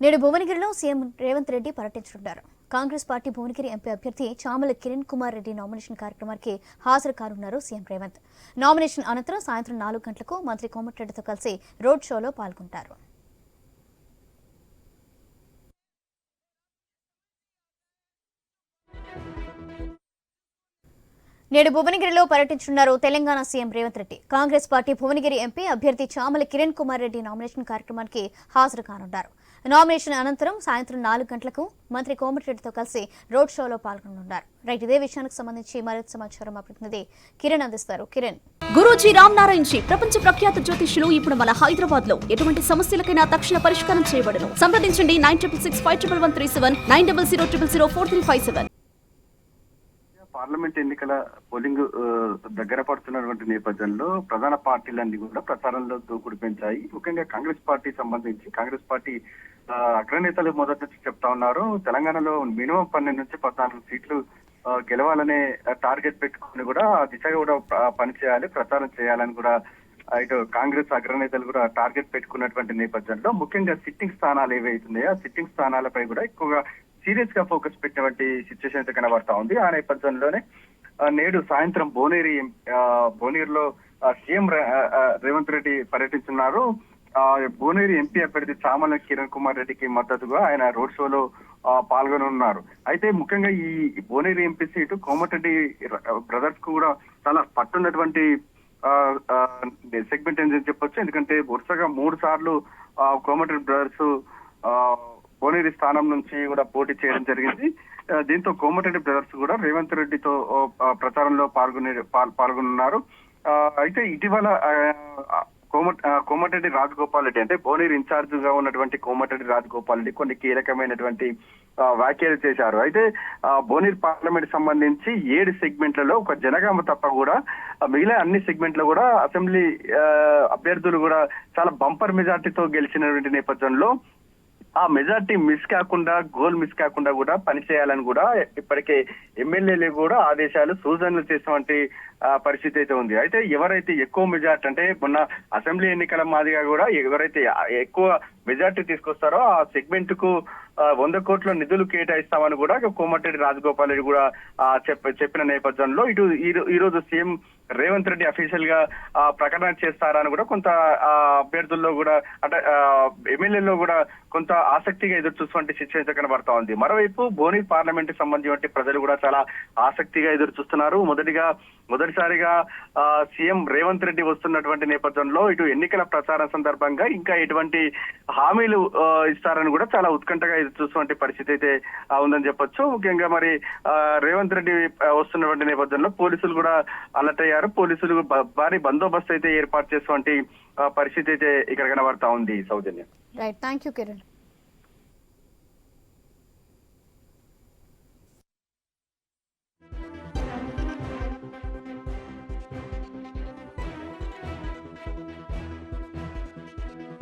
నేడు భువనగిరిలో సీఎం రేవంత్ రెడ్డి పర్యటించనున్నారు. కాంగ్రెస్ పార్టీ భువనగిరి ఎంపీ అభ్యర్థి చామల కిరణ్ కుమార్ రెడ్డి నామినేషన్ కార్యక్రమానికి హాజరు కానున్నారు సీఎం రేవంత్. నామినేషన్ అనంతరం సాయంత్రం 4 గంటలకు మంత్రి కోమటిరెడ్డితో కలిసి రోడ్ షోలో పాల్గొంటారు. నేడు భువనగిరిలో పర్యటించనున్నారు Telangana CM Revanth Reddy. Congress party Bhuvanagiri MP అభ్యర్థి చామల కిరణ్ కుమార్ రెడ్డి నామినేషన్ కార్యక్రమానికి హాజరు కానున్నారు. నామినేషన్ అనంతరం సాయంత్రం 4 గంటలకు మంత్రి కోమటిరెడ్డితో కలిసి రోడ్ షోలో పాల్గొనున్నారు. ఇదే విషయానికి సంబంధించి మరింత సమాచారం మా ప్రతినిధి కిరణ్ అందిస్తారు. కిరణ్, గురూజీ రామ్ నారాయణ్ జీ ప్రపంచ ప్రఖ్యాత జ్యోతిష్యులు ఇప్పుడు మన హైదరాబాద్ లో ఎటువంటి సమస్యలకైనా తక్షణ పరిష్కారం చేయబడును. సంప్రదించండి 96651137 9000004357. పార్లమెంట్ ఎన్నికల పోలింగ్ దగ్గర పడుతున్నటువంటి నేపథ్యంలో ప్రధాన పార్టీలన్నీ కూడా ప్రచారంలో దూకుడు పెంచాయి. ముఖ్యంగా కాంగ్రెస్ పార్టీ సంబంధించి కాంగ్రెస్ పార్టీ అగ్రనేతలు మొదటి నుంచి చెప్తా ఉన్నారు, తెలంగాణలో మినిమం 12 నుంచి 14 సీట్లు గెలవాలనే టార్గెట్ పెట్టుకుని కూడా దిశగా కూడా పనిచేయాలి, ప్రచారం చేయాలని కూడా ఇటు కాంగ్రెస్ అగ్రనేతలు కూడా టార్గెట్ పెట్టుకున్నటువంటి నేపథ్యంలో ముఖ్యంగా సిట్టింగ్ స్థానాలు ఏవైతున్నాయో ఆ సిట్టింగ్ స్థానాలపై కూడా ఎక్కువగా సీరియస్ గా ఫోకస్ పెట్టినటువంటి సిచ్యువేషన్ అయితే కనబడతా ఉంది. ఆ నేపథ్యంలోనే నేడు సాయంత్రం భువనగిరిలో సీఎం రేవంత్ రెడ్డి పర్యటించున్నారు. భువనగిరి ఎంపీ అభ్యర్థి చామల కిరణ్ కుమార్ రెడ్డికి మద్దతుగా ఆయన రోడ్ షోలో పాల్గొనున్నారు. అయితే ముఖ్యంగా ఈ Bhuvanagiri MP seat Komatireddy brothers కు కూడా చాలా పట్టున్నటువంటి సెగ్మెంట్ అని చెప్పొచ్చు. ఎందుకంటే వరుసగా 3 సార్లు కోమటిరెడ్డి బ్రదర్స్ భువనగిరి స్థానం నుంచి కూడా పోటీ చేయడం జరిగింది. దీంతో కోమటిరెడ్డి బ్రదర్స్ కూడా రేవంత్ రెడ్డితో ప్రచారంలో పాల్గొన్నారు. అయితే ఇటీవల కోమటిరెడ్డి రాజగోపాల్ రెడ్డి అంటే భువనగిరి ఇన్ఛార్జ్ గా ఉన్నటువంటి కోమటిరెడ్డి రాజగోపాల్ రెడ్డి కొన్ని కీలకమైనటువంటి వ్యాఖ్యలు చేశారు. అయితే భువనగిరి పార్లమెంట్ సంబంధించి 7 సెగ్మెంట్లలో ఒక జనగామ తప్ప కూడా మిగిలిన అన్ని సెగ్మెంట్లు కూడా అసెంబ్లీ అభ్యర్థులు కూడా చాలా బంపర్ మెజార్టీతో గెలిచినటువంటి నేపథ్యంలో ఆ మెజార్టీ మిస్ కాకుండా గోల్ మిస్ కాకుండా కూడా పనిచేయాలని కూడా ఇప్పటికే ఎమ్మెల్యేలు కూడా ఆదేశాలు సూచనలు చేసినటువంటి పరిస్థితి అయితే ఉంది. అయితే ఎవరైతే ఎక్కువ మెజార్టీ అంటే మొన్న అసెంబ్లీ ఎన్నికల మాదిరిగా కూడా ఎవరైతే ఎక్కువ మెజార్టీ తీసుకొస్తారో ఆ సెగ్మెంట్ కు 100 కోట్ల నిధులు కేటాయిస్తామని కూడా కోమటిరెడ్డి రాజగోపాల్ రెడ్డి కూడా చెప్పిన నేపథ్యంలో ఈ రోజు సీఎం రేవంత్ రెడ్డి అఫీషియల్ గా ప్రకటన చేస్తారని కూడా కొంత అభ్యర్థుల్లో కూడా అంటే ఎమ్మెల్యేలో కూడా కొంత ఆసక్తిగా ఎదురు చూస్తున్నటువంటి సిచ్యువేషన్ కనబడతా ఉంది. మరోవైపు భువనగిరి పార్లమెంట్ సంబంధించిన ప్రజలు కూడా చాలా ఆసక్తిగా ఎదురు చూస్తున్నారు. మొదటిసారిగా సీఎం రేవంత్ రెడ్డి వస్తున్నటువంటి నేపథ్యంలో ఇటు ఎన్నికల ప్రచారం సందర్భంగా ఇంకా ఎటువంటి హామీలు ఇస్తారని కూడా చాలా ఉత్కంఠగా ఎదురు చూస్తున్నటువంటి పరిస్థితి అయితే ఉందని చెప్పొచ్చు. ముఖ్యంగా మరి రేవంత్ రెడ్డి వస్తున్నటువంటి నేపథ్యంలో పోలీసులు కూడా అలర్ట్ అయ్యారు. పోలీసులు భారీ బందోబస్తు అయితే ఏర్పాటు చేసినటువంటి పరిస్థితి అయితే ఇక్కడ కనబడతా ఉంది. సౌజన్య, థ్యాంక్ యూ కిరణ్.